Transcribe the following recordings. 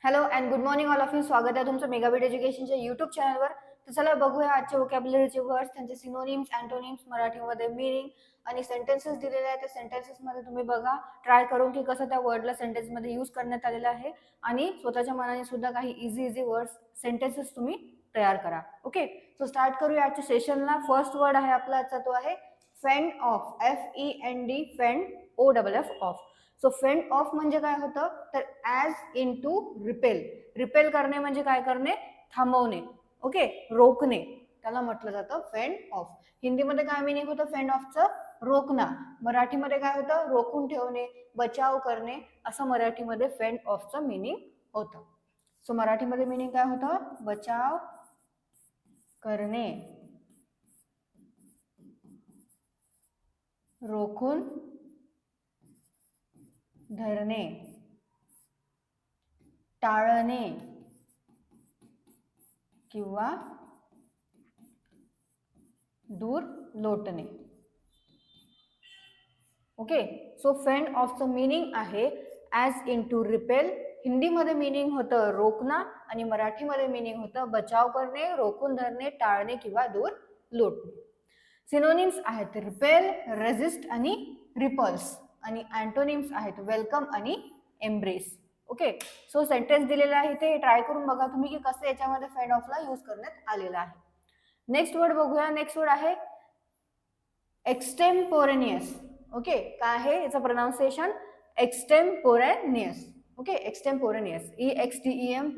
Hello and good morning all of you. स्वागत आहे तुमचं मेगाबिट एज्युकेशनच्या युट्यूब चॅनलवर. तर चला बघूया आजचे व्होकॅब्युलरीचे वर्ड्स, त्यांचे सिनोनिम्स, अँटोनिम्स, मराठीमध्ये मीनिंग आणि सेंटेन्सेस दिलेले आहेत. त्या सेंटेन्सेसमध्ये तुम्ही बघा, ट्राय करून की कसं त्या वर्डला सेंटेन्समध्ये यूज करण्यात आलेलं आहे आणि स्वतःच्या मनाने सुद्धा काही इझी वर्ड्स सेंटेन्सेस तुम्ही तयार करा. ओके, सो स्टार्ट करूया आजच्या सेशनला. फर्स्ट वर्ड आहे आपला आजचा, तो आहे fend off. FEND, fend, OFF, off. So fend off म्हणजे काय होतं, तर as in to repel. Repel करणे म्हणजे काय करणे, थांबवणे. ओके, रोखणे, त्याला म्हटलं जातं फेंड ऑफ. हिंदीमध्ये काय मिनिंग होतं फेंड ऑफचं, रोखणं. मराठीमध्ये काय होतं, रोखून ठेवणे, बचाव करणे, असं मराठीमध्ये फेंड ऑफचं मिनिंग होतं. सो मराठीमध्ये मिनिंग काय होतं, बचाव करणे, रोखून धरणे, टाळणे किंवा दूर लोटणे. ओके, सो फेंड ऑफचं मीनिंग आहे ॲज इन टू रिपेल. हिंदीमध्ये मीनिंग होतं रोखणं आणि मराठीमध्ये मीनिंग होतं बचाव करणे, रोखून धरणे, टाळणे किंवा दूर लोटणे. सिनोनिम्स आहेत रिपेल, रेजिस्ट आणि रिपल्स, आणि अँटोनिम्स आहेत वेलकम आणि एम्ब्रेस. ओके, सो सेंटेन्स दिलेला आहे ते ट्राय करून बघा तुम्ही की कसं याच्यामध्ये फेंड ऑफला यूज करण्यात आलेला आहे. नेक्स्ट वर्ड बघूया. नेक्स्ट वर्ड आहे एक्सटेम्पोरेनियस. ओके, काय आहे याचं pronunciation, extemporaneous. Okay, extemporaneous, EXTEMPORANEOUS,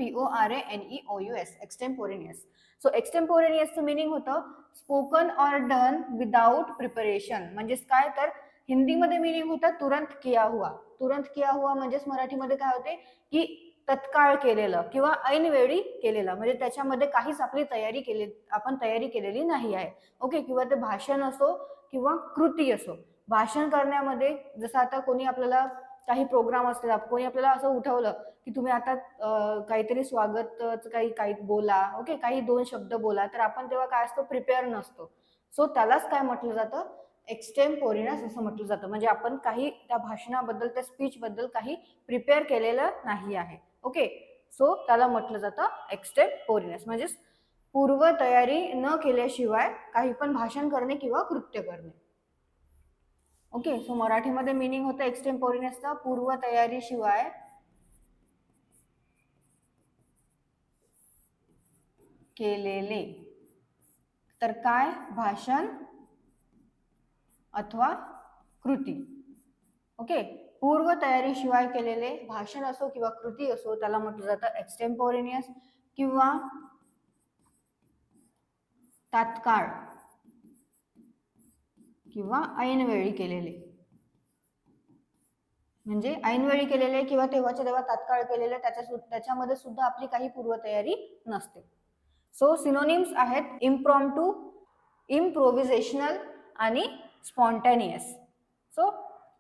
extemporaneous. So एक्सटेम्पोरेनियसचं मिनिंग होतं spoken or done without preparation. म्हणजेच काय, तर हिंदीमध्ये मिनिंग होतं तुरंत किया हुआ. तुरंत किया हुआ म्हणजेच मराठीमध्ये काय होते की तत्काळ केलेलं किंवा ऐनवेळी केलेलं, म्हणजे त्याच्यामध्ये काहीच आपली आपण तयारी केलेली नाही आहे. ओके, किंवा ते भाषण असो किंवा कृती असो. भाषण करण्यामध्ये जसं आता कोणी आपल्याला काही प्रोग्राम असतात, कोणी आपल्याला असं उठवलं की तुम्ही आता काहीतरी स्वागत काही बोला. ओके, काही 2 शब्द बोला, तर आपण तेव्हा काय असतो, प्रिपेअर नसतो. सो त्यालाच काय म्हटलं जातं, एक्सटेम्पोरेनियस असं म्हटलं जातं. म्हणजे आपण काही त्या भाषणाबद्दल, त्या स्पीचबद्दल काही प्रिपेअर केलेलं नाही आहे. ओके, सो त्याला म्हटलं जातं एक्सटेम्पोरेनियस, म्हणजे पूर्व तयारी न केल्याशिवाय काही पण भाषण करणे किंवा कृत्य करणे. ओके, सो मराठीमध्ये मिनिंग होतं एक्सटेम्पोरेनियसचा पूर्व तयारीशिवाय केलेले, तर काय, भाषण अथवा कृती. ओके, पूर्व तयारीशिवाय केलेले भाषण असो किंवा कृती असो त्याला म्हटलं जातं एक्सटेम्पोरेनियस, किंवा तात्काळ किंवा ऐनवेळी केलेले. म्हणजे ऐनवेळी केलेले किंवा तेव्हाच्या तेव्हा तात्काळ केलेले, त्याच्यामध्ये सुद्धा आपली काही पूर्वतयारी नसते. सो सिनोनिम्स आहेत इम्प्रॉम्प्टू, इम्प्रोव्हिजेशनल आणि स्पॉन्टेनियस. सो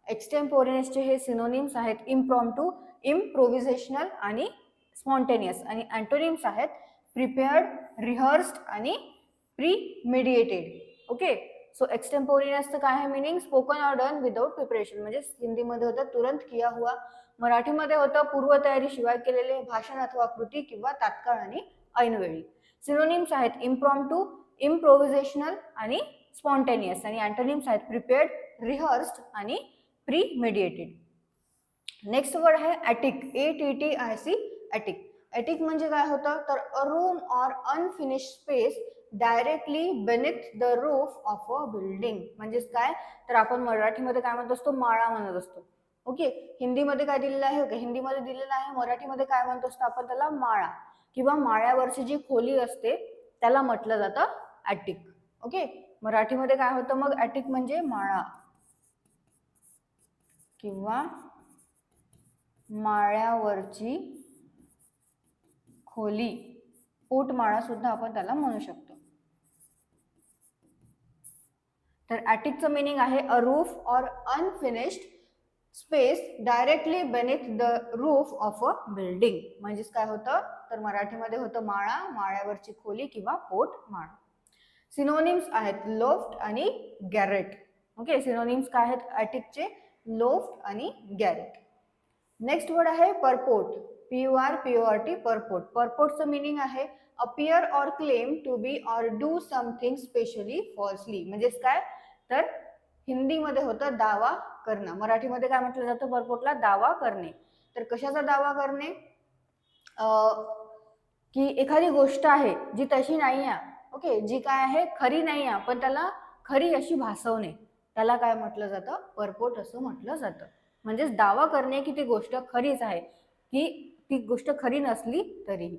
एक्सटेम्पोरेनियसचे हे सिनोनिम्स आहेत इम्प्रॉम्प्टू, इम्प्रोव्हिजेशनल आणि स्पॉन्टेनियस, आणि अँटोनिम्स आहेत प्रिपेअर्ड, रिहर्स्ड आणि प्रीमेडिएटेड. ओके, सो एक्सटेम्पोरेनियसचं काय आहे meaning, spoken or done without preparation, म्हणजे हिंदीमध्ये होतं तुरंत किया हुआ, मराठीमध्ये होतं पूर्वतयारीशिवाय केलेले भाषण अथवा कृती किंवा तात्काळ आणि ऐनवेळी. सिनोनिम्स आहेत इम्प्रॉम्प्टू, इम्प्रोव्हिजेशनल आणि स्पॉन्टेनियस, आणि अँटोनिम्स आहेत प्रिपेअर्ड, रिहर्स्ड आणि प्रीमेडिएटेड. नेक्स्ट वर्ड आहे ॲटिक, ATTIC, ॲटिक. ॲटिक म्हणजे काय होतं, तर अ room or unfinished space directly beneath the roof of a building. म्हणजेच काय, तर आपण मराठीमध्ये काय म्हणत असतो, माळा म्हणत असतो. ओके, हिंदीमध्ये काय दिलेलं आहे, हिंदीमध्ये दिलेलं आहे, मराठीमध्ये काय म्हणत असतो आपण त्याला, माळा किंवा माळ्यावरची जी खोली असते त्याला म्हटलं जातं ॲटिक. ओके, मराठीमध्ये काय होतं मग, ॲटिक म्हणजे माळा किंवा माळ्यावरची खोली, पोटमाळा सुद्धा आपण त्याला म्हणू शकतो. तर ॲटिकचं मिनिंग आहे a roof or unfinished space directly beneath the roof of a building. म्हणजेच काय होतं, तर मराठीमध्ये होतं माळा, माळ्यावरची खोली किंवा पोटमाळा. सिनोनिम्स आहेत लोफ्ट आणि गॅरेट. ओके, सिनोनिम्स काय आहेत ॲटिकचे, लोफ्ट आणि गॅरेट. नेक्स्ट वर्ड आहे परपोर्ट. PURPORT purport. परपोर्टचं मिनिंग आहे appear or claim to be or do something specially falsely. म्हणजेच काय तर हिंदीमध्ये होतं दावा करणं, मराठीमध्ये काय म्हटलं जातं परपोर्टला दावा करणे. तर कशाचा दावा करणे की एखादी गोष्ट आहे जी तशी नाही आहे, ओके, जी काय आहे खरी नाही आहे पण त्याला खरी अशी भासवणे, त्याला काय म्हटलं जातं परपोर्ट असं म्हटलं जातं. म्हणजेच दावा करणे की ती गोष्ट खरीच आहे की ती गोष्ट खरी नसली तरीही.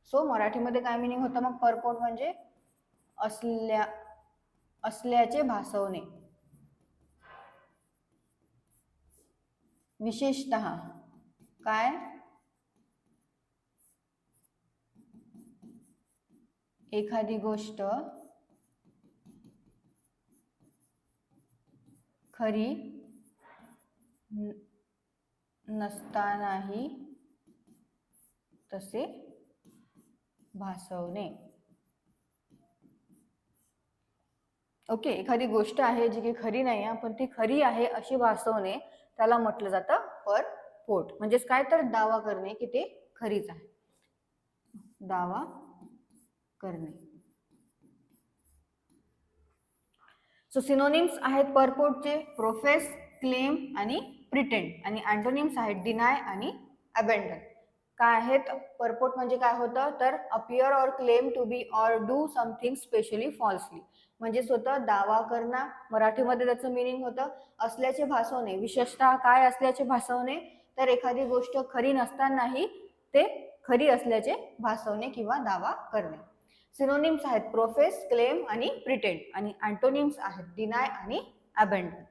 सो मराठीमध्ये काय मिनिंग होतं मग परपोर्ट म्हणजे असल्याचे भासवणे. विशेषतः काय एखादी गोष्ट खरी नसतानाही तसे भासवणे. ओके, एखादी गोष्ट आहे जी की खरी नाही आहे पण ती खरी आहे अशी भासवणे, त्याला म्हटलं जातं परपोर्ट. म्हणजेच काय तर दावा करणे की ते खरीच आहे, दावा करणे. सो सिनोनिम्स आहेत परपोर्टचे प्रोफेस, क्लेम आणि प्रिटेंड. आणि अँटोनिम्स आहेत डिनाय आणि अबेंडन. काय आहेत परपोर्ट म्हणजे काय होतं तर appear or claim to be or do something specially falsely. म्हणजे स्वतः दावा करणं, मराठीमध्ये त्याचं मिनिंग होतं असल्याचे भासवणे. विशेषतः काय असल्याचे भासवणे तर एखादी गोष्ट खरी नसतानाही ते खरी असल्याचे भासवणे किंवा दावा करणे. सिनोनिम्स आहेत प्रोफेस, क्लेम आणि प्रिटेंड. आणि अँटोनिम्स आहेत डिनाय आणि अबेंडन.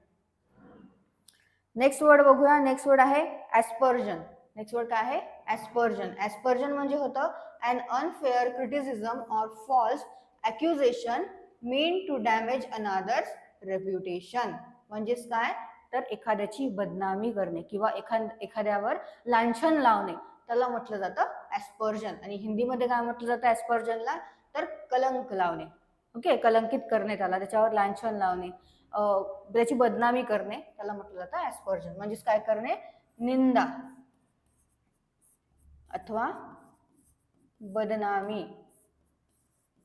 नेक्स्ट वर्ड बघूया. नेक्स्ट वर्ड आहे ॲस्पर्जन. नेक्स्ट वर्ड काय आहे ॲस्पर्जन. ॲस्पर्जन म्हणजे होतं an unfair criticism or false accusation mean to damage another's reputation. म्हणजेच काय तर एखाद्याची बदनामी करणे किंवा एखाद्यावर लांछन लावणे, त्याला म्हटलं जातं ॲस्पर्जन. आणि हिंदीमध्ये काय म्हटलं जातं ॲस्पर्जनला तर कलंक लावणे. ओके, कलंकित करणे त्याला, त्याच्यावर लांछन लावणे, त्याची बदनामी करणे, त्याला म्हटलं जातं ॲस्पर्जन. म्हणजेच काय करणे निंदा अथवा बदनामी,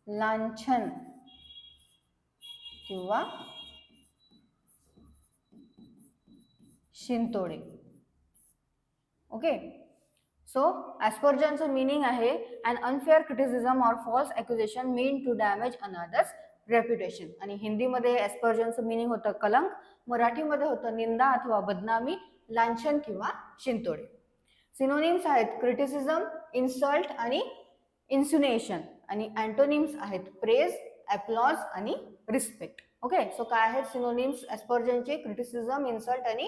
लांछन किंवा शिंतोडे. ओके, सो ॲस्पर्जनचं मिनिंग आहे an unfair criticism or false accusation mean to damage another's reputation. आणि हिंदीमध्ये ॲस्पर्जनचं मिनिंग होतं कलंक, मराठीमध्ये होतं निंदा अथवा बदनामी, लांछन किंवा शिंतोडे. सिनोनिम्स आहेत क्रिटिसिझम, इन्सल्ट आणि इन्सिन्युएशन. आणि अँटोनिम्स आहेत प्रेज, ॲप्लॉज आणि रिस्पेक्ट. ओके, सो काय आहेत सिनोनिम्स ॲस्पर्जनचे क्रिटिसिझम, इन्सल्ट आणि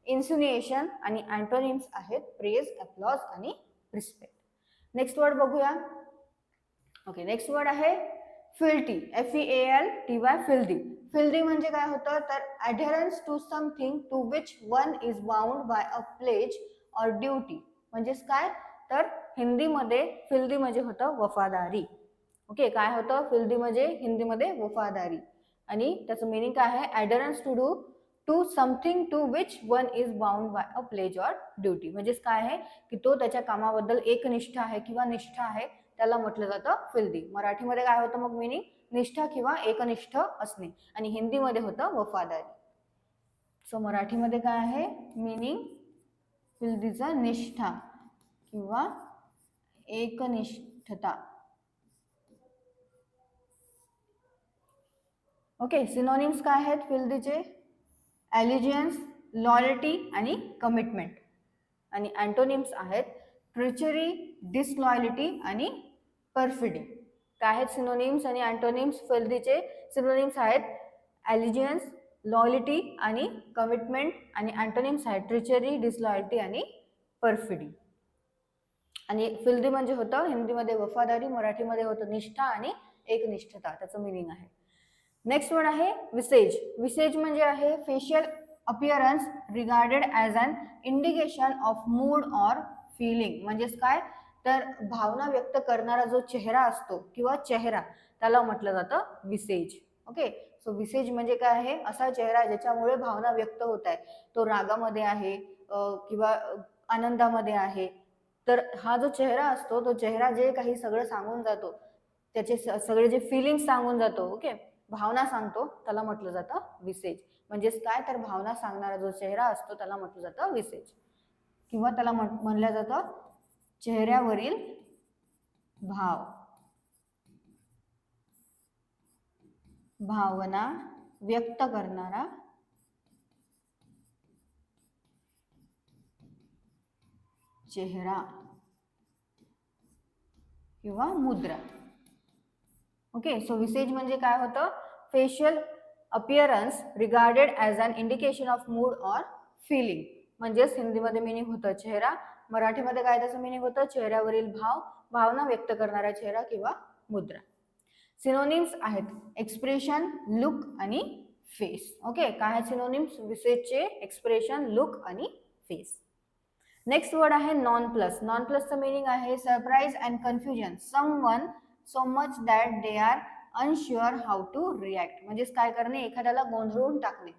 इन्सिन्युएशन. आणि अँटोनिम्स आहेत प्रेज, ॲप्लॉज आणि रिस्पेक्ट. नेक्स्ट वर्ड बघूया. ओके, नेक्स्ट वर्ड आहे फिल्टी. FEALTY, fealty. फिल्दी म्हणजे काय होतं तर adherence to something to which one is bound by a pledge or duty. म्हणजेच काय तर हिंदीमध्ये फिल्दी म्हणजे होतं वफादारी. ओके, काय होतं फिल्दी म्हणजे हिंदीमध्ये वफादारी. आणि त्याचं मिनिंग काय आहे adherence to something to which one is bound by a pledge or duty. म्हणजेच काय आहे की तो त्याच्या कामाबद्दल एकनिष्ठ आहे किंवा निष्ठ आहे, त्याला म्हटलं जातं फिल्दी. मराठीमध्ये काय होतं मग मिनिंग निष्ठा किंवा एकनिष्ठ असणे. आणि हिंदीमध्ये होतं वफादारी. सो मराठीमध्ये काय आहे मिनिंग फिल्दीचा निष्ठा किंवा एकनिष्ठता. ओके, सिनोनिम्स काय आहेत फिल्दीचे ॲलिजियन्स, लॉयल्टी आणि कमिटमेंट. आणि अँटोनिम्स आहेत ट्रिचरी, डिसलॉयलिटी आणि परफिडी. काय आहेत सिनोनिम्स आणि अँटोनिम्स फिल्दीचे? सिनोनिम्स आहेत ॲलिजियन्स, लॉयल्टी आणि कमिटमेंट. आणि अँटोनिम्स आहेत ट्रिचरी, डिसलॉयल्टी आणि परफिडी. आणि फिल्दी म्हणजे होतं हिंदीमध्ये वफादारी, मराठीमध्ये होतं निष्ठा आणि एकनिष्ठता, त्याचं मिनिंग आहे. नेक्स्ट वर्ड आहे विसेज. विसेज म्हणजे आहे facial appearance regarded as an indication of mood or feeling. म्हणजेच काय तर भावना व्यक्त करणारा जो चेहरा असतो किंवा चेहरा, त्याला म्हटलं जातं विसेज. ओके, सो विसेज म्हणजे काय आहे असा चेहरा ज्याच्यामुळे भावना व्यक्त होत आहे. तो रागामध्ये आहे किंवा आनंदामध्ये आहे, तर हा जो चेहरा असतो तो चेहरा जे काही सगळं सांगून जातो, त्याचे सगळे जे फिलिंग्स सांगून जातो, ओके, भावना सांगतो, त्याला म्हटलं जातं विसेज. म्हणजेच काय, तर भावना सांगणारा जो चेहरा असतो त्याला म्हटलं जातं विसेज, किंवा त्याला म्हणलं जातं चेहऱ्यावरील भाव, भावना व्यक्त करणारा चेहरा किंवा मुद्रा. ओके, सो विसेज म्हणजे काय होतं, facial appearance regarded as an indication of mood or feeling. म्हणजेच हिंदीमध्ये मिनिंग होतं चेहरा, मराठीमध्ये काय त्याचं मिनिंग होतं, चेहऱ्यावरील भाव, भावना व्यक्त करणारा चेहरा किंवा मुद्रा. सिनोनिम्स आहेत एक्सप्रेशन, लुक आणि फेस. ओके, काय आहेत सिनोनिम्स विसेजचे, एक्सप्रेशन, लुक आणि फेस. नेक्स्ट वर्ड आहे नॉन प्लस. नॉन प्लसचं मिनिंग आहे surprise and confusion, someone so much that they are unsure how to react. म्हणजेच काय करणे, एखाद्याला गोंधळून टाकणे.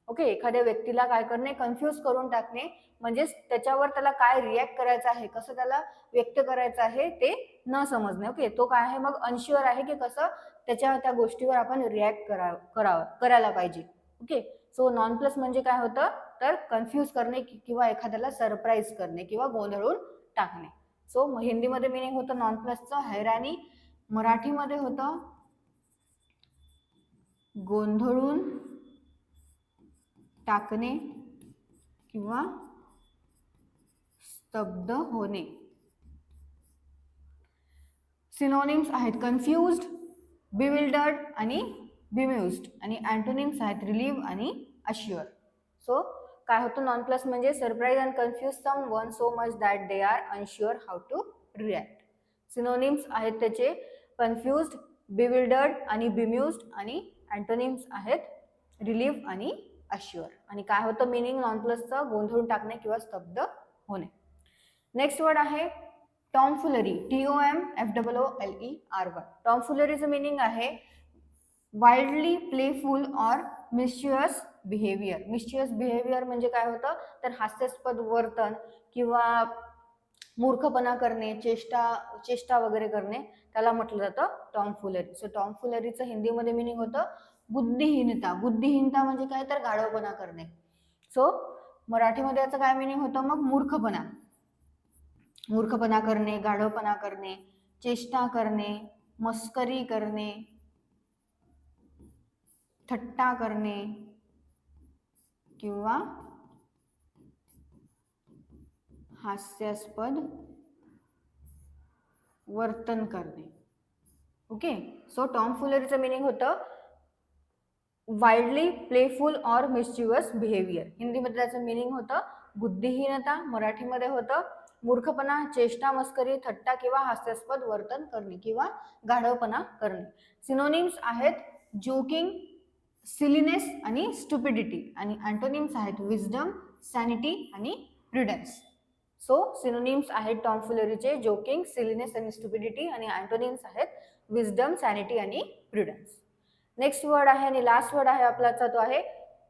ओके, एखाद्या व्यक्तीला काय करणे, कन्फ्यूज करून टाकणे, म्हणजेच त्याच्यावर त्याला काय रिॲक्ट करायचं आहे, कसं त्याला व्यक्त करायचं आहे ते न समजणे. ओके, तो काय आहे मग, अनश्युअर आहे की कसं त्या गोष्टीवर आपण रिॲक्ट करायला पाहिजे. ओके, सो नॉन प्लस म्हणजे काय होतं, तर कन्फ्यूज करणे किंवा एखाद्याला सरप्राईज करणे किंवा गोंधळून टाकणे. सो हिंदीमध्ये मिनिंग होतं नॉन प्लसचं हैराणी, मराठीमध्ये होतं गोंधळून टाकणे किंवा स्तब्ध होणे. सिनोनिम्स आहेत कन्फ्युज्ड, बिविल्डर्ड आणि बिम्युज्ड, आणि अँटोनिम्स आहेत रिलीव्ह आणि अश्युअर. सो काय होतं, नॉन प्लस म्हणजे surprise and confuse someone so much that they are unsure how to react. Synonyms आहेत त्याचे कन्फ्युज्ड, बिविल्डर्ड आणि बिम्युज्ड, आणि अँटोनिम्स आहेत रिलीव्ह आणि अश्युअर. आणि काय होतं मिनिंग नॉन प्लसचं, गोंधळून टाकणे किंवा स्तब्ध होणे. नेक्स्ट वर्ड आहे टॉमफुलरी, TOMFOOLERY. टॉमफुलरीचं मिनिंग आहे wildly playful or मिस्चियस behaviour. मिस्चियस behaviour म्हणजे काय होतं, तर हास्यास्पद वर्तन किंवा मूर्खपणा करणे, चेष्टा वगैरे करणे, त्याला म्हटलं जातं टॉमफुलरी. सो टॉमफुलरीचं हिंदीमध्ये मिनिंग होतं बुद्धिहीनता. बुद्धिहीनता म्हणजे काय, तर गाढवपणा करणे. सो मराठीमध्ये याचं काय मिनिंग होतं मग, मूर्खपणा. मूर्खपणा करणे, गाढवपणा करणे, चेष्टा करणे, मस्करी करणे, थट्टा करणे किंवा हास्यास्पद वर्तन करणे. ओके, सो टॉमफुलरीचं मिनिंग होतं wildly playful or mischievous behaviour. हिंदीमध्ये त्याचं मिनिंग होतं बुद्धिहीनता, मराठीमध्ये होतं मूर्खपणा, चेष्टा, मस्करी, थट्टा किंवा हास्यास्पद वर्तन करणे किंवा गाढवपणा करणे. सिनोनिम्स आहेत जोकिंग, सिलीनेस आणि स्टुपिडिटी, आणि अँटोनिम्स आहेत विजडम, सॅनिटी आणि प्रुडन्स. सो सिनोनिम्स आहेत टॉमफुलरीचे जोकिंग, सिलीनेस आणि स्टुपिडिटी, आणि अँटोनिम्स आहेत विजडम, सॅनिटी आणि प्रुडन्स. नेक्स्ट वर्ड आहे आणि लास्ट वर्ड आहे आपलाचा, तो आहे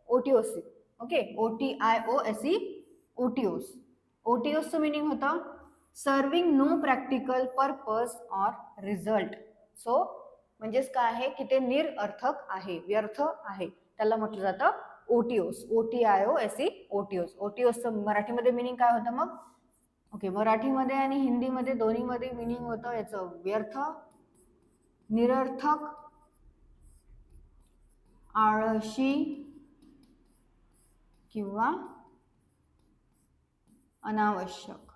ओटीओसी. Okay, OTIOSE, otiose. ओटीओसचं मिनिंग होतं serving no practical purpose or result. So म्हणजेच काय आहे की ते निरर्थक आहे, व्यर्थ आहे, त्याला म्हटलं जातं ओटीओस. OTIOSE, otiose. ओटीओसचं मराठीमध्ये मिनिंग काय होतं मग, ओके, मराठीमध्ये आणि हिंदीमध्ये दोन्हीमध्ये मिनिंग होतं याचं व्यर्थ, निरर्थक, आळशी किंवा अनावश्यक.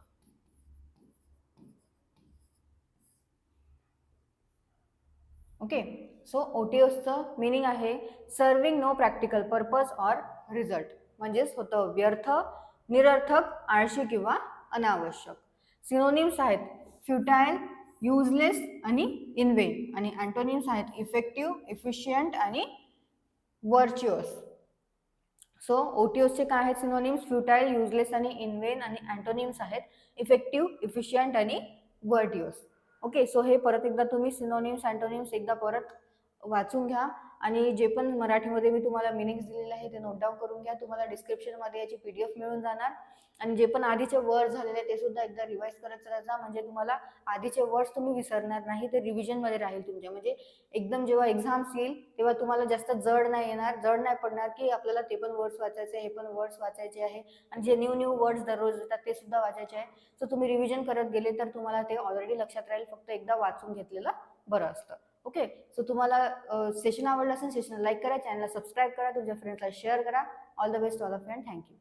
ओके, सो ओटीओसचं मिनिंग आहे serving no practical purpose or result, म्हणजेच होतं व्यर्थ, निरर्थक, आळशी किंवा अनावश्यक. सिनोनिम्स आहेत फ्युटाईल, युजलेस आणि इनवेन, आणि अँटोनिम्स आहेत इफेक्टिव्ह, इफिशियंट आणि व्हर्च्युअस. सो ओटीओसचे काय आहेत सिनोनिम्स, फ्युटाईल, युजलेस आणि इनवेन, आणि अँटोनिम्स आहेत इफेक्टिव्ह, इफिशियंट आणि व्हर्च्युअस. ओके, सो हे परत एकदा तुम्ही सिनोनिम्स, अँटोनिम्स एकदा परत वाचून घ्या. आणि जे पण मराठीमध्ये मी तुम्हाला मिनिंग्स दिलेले आहे ते नोट डाऊन करून घ्या. तुम्हाला डिस्क्रिप्शनमध्ये याची PDF मिळून जाणार. आणि जे पण आधीचे वर्ड झालेले ते सुद्धा एकदा रिवाइज करत जा, म्हणजे तुम्हाला आधीचे वर्ड्स तुम्ही विसरणार नाही, ते रिव्हिजनमध्ये राहील तुमच्या. म्हणजे एकदम जेव्हा एक्झाम्स येईल तेव्हा तुम्हाला जास्त जड नाही येणार, जड नाही पडणार की आपल्याला ते पण वर्ड्स वाचायचे, हे पण वर्ड्स वाचायचे आहे, आणि जे न्यू वर्ड्स दररोज येतात ते सुद्धा वाचायचे आहे. सो तुम्ही रिव्हिजन करत गेले तर तुम्हाला ते ऑलरेडी लक्षात राहील, फक्त एकदा वाचून घेतलेलं बरं असतं. ओके, सो तुम्हाला सेशन आवडलं असेल, सेशन लाईक करा, चॅनलला सबस्क्राईब करा, तुमच्या फ्रेंड्सला शेअर करा. All the best all of friend, thank you.